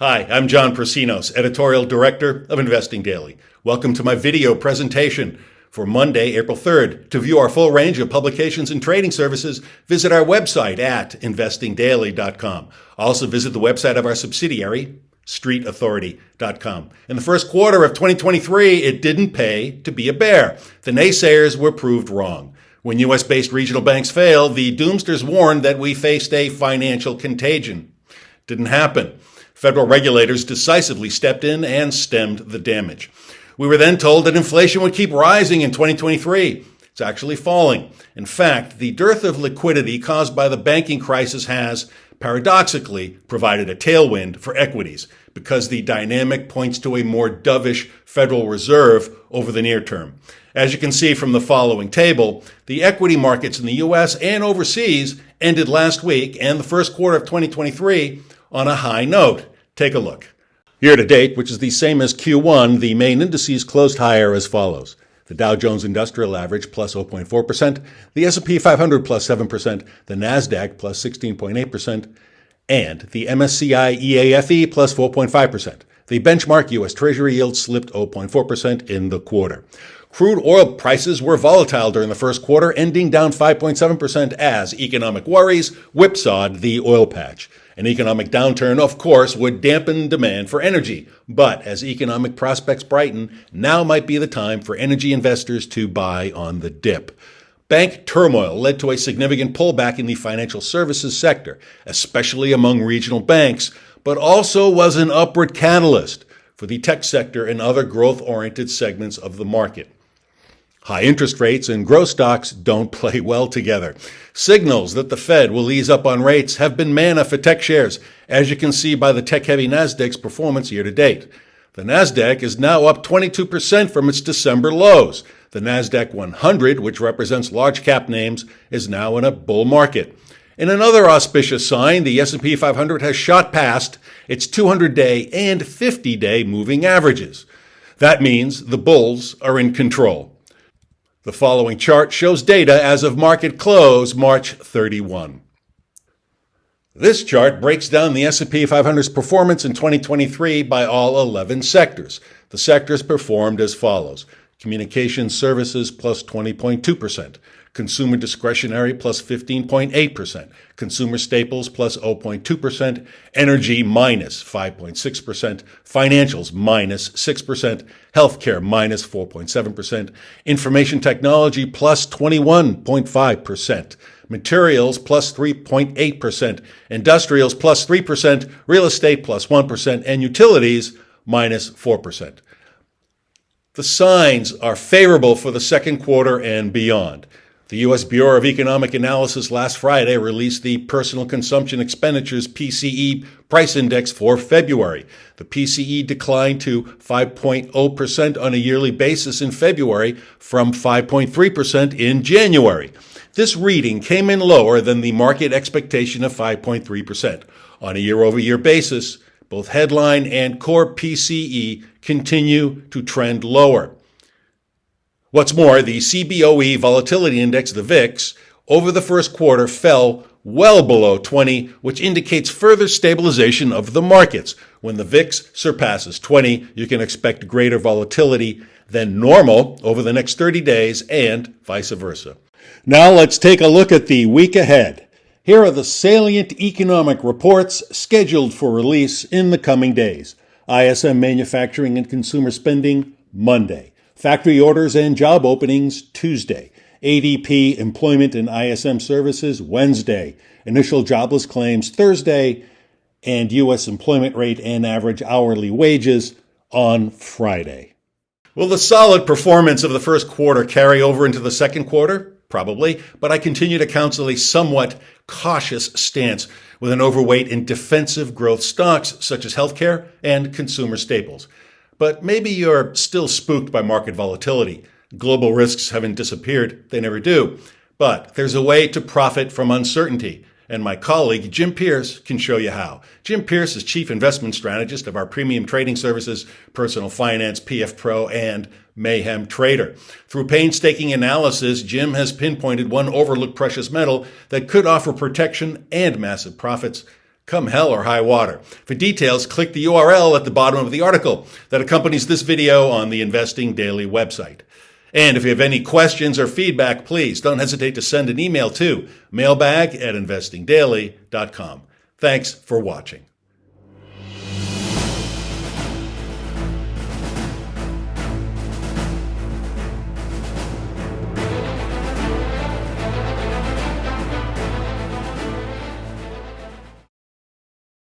Hi, I'm John Prasinos, Editorial Director of Investing Daily. Welcome to my video presentation for Monday, April 3rd. To view our full range of publications and trading services, visit our website at investingdaily.com. Also visit the website of our subsidiary, streetauthority.com. In the first quarter of 2023, it didn't pay to be a bear. The naysayers were proved wrong. When U.S.-based regional banks failed, the doomsters warned that we faced a financial contagion. Didn't happen. Federal regulators decisively stepped in and stemmed the damage. We were then told that inflation would keep rising in 2023. It's actually falling. In fact, the dearth of liquidity caused by the banking crisis has, paradoxically, provided a tailwind for equities because the dynamic points to a more dovish Federal Reserve over the near term. As you can see from the following table, the equity markets in the U.S. and overseas ended last week and the first quarter of 2023 on a high note. Take a look. Year to date, which is the same as Q1, the main indices closed higher as follows. The Dow Jones Industrial Average plus 0.4%, the S&P 500 plus 7%, the NASDAQ plus 16.8%, and the MSCI EAFE plus 4.5%. The benchmark U.S. Treasury yield slipped 0.4% in the quarter. Crude oil prices were volatile during the first quarter, ending down 5.7% as economic worries whipsawed the oil patch. An economic downturn, of course, would dampen demand for energy. But as economic prospects brighten, now might be the time for energy investors to buy on the dip. Bank turmoil led to a significant pullback in the financial services sector, especially among regional banks, but also was an upward catalyst for the tech sector and other growth-oriented segments of the market. High interest rates and growth stocks don't play well together. Signals that the Fed will ease up on rates have been manna for tech shares, as you can see by the tech-heavy Nasdaq's performance year to date. The Nasdaq is now up 22% from its December lows. The Nasdaq 100, which represents large cap names, is now in a bull market. In another auspicious sign, the S&P 500 has shot past its 200-day and 50-day moving averages. That means the bulls are in control. The following chart shows data as of market close, March 31. This chart breaks down the S&P 500's performance in 2023 by all 11 sectors. The sectors performed as follows. Communication services plus 20.2%. Consumer discretionary plus 15.8%, consumer staples plus 0.2%, energy minus 5.6%, financials minus 6%, healthcare minus 4.7%, information technology plus 21.5%, materials plus 3.8%, industrials plus 3%, real estate plus 1%, and utilities minus 4%. The signs are favorable for the second quarter and beyond. The U.S. Bureau of Economic Analysis last Friday released the Personal Consumption Expenditures PCE price index for February. The PCE declined to 5.0% on a yearly basis in February from 5.3% in January. This reading came in lower than the market expectation of 5.3%. On a year-over-year basis, both headline and core PCE continue to trend lower. What's more, the CBOE Volatility Index, the VIX, over the first quarter fell well below 20, which indicates further stabilization of the markets. When the VIX surpasses 20, you can expect greater volatility than normal over the next 30 days and vice versa. Now let's take a look at the week ahead. Here are the salient economic reports scheduled for release in the coming days. ISM manufacturing and consumer spending, Monday. Factory orders and job openings, Tuesday. ADP employment and ISM services, Wednesday. Initial jobless claims, Thursday. And U.S. employment rate and average hourly wages on Friday. Will the solid performance of the first quarter carry over into the second quarter? Probably, but I continue to counsel a somewhat cautious stance with an overweight in defensive growth stocks such as healthcare and consumer staples. But maybe you're still spooked by market volatility. Global risks haven't disappeared. They never do. But there's a way to profit from uncertainty. And my colleague, Jim Pierce, can show you how. Jim Pierce is Chief Investment Strategist of our premium trading services, Personal Finance, PF Pro, and Mayhem Trader. Through painstaking analysis, Jim has pinpointed one overlooked precious metal that could offer protection and massive profits: come hell or high water. For details, click the URL at the bottom of the article that accompanies this video on the Investing Daily website. And if you have any questions or feedback, please don't hesitate to send an email to mailbag@investingdaily.com. Thanks for watching.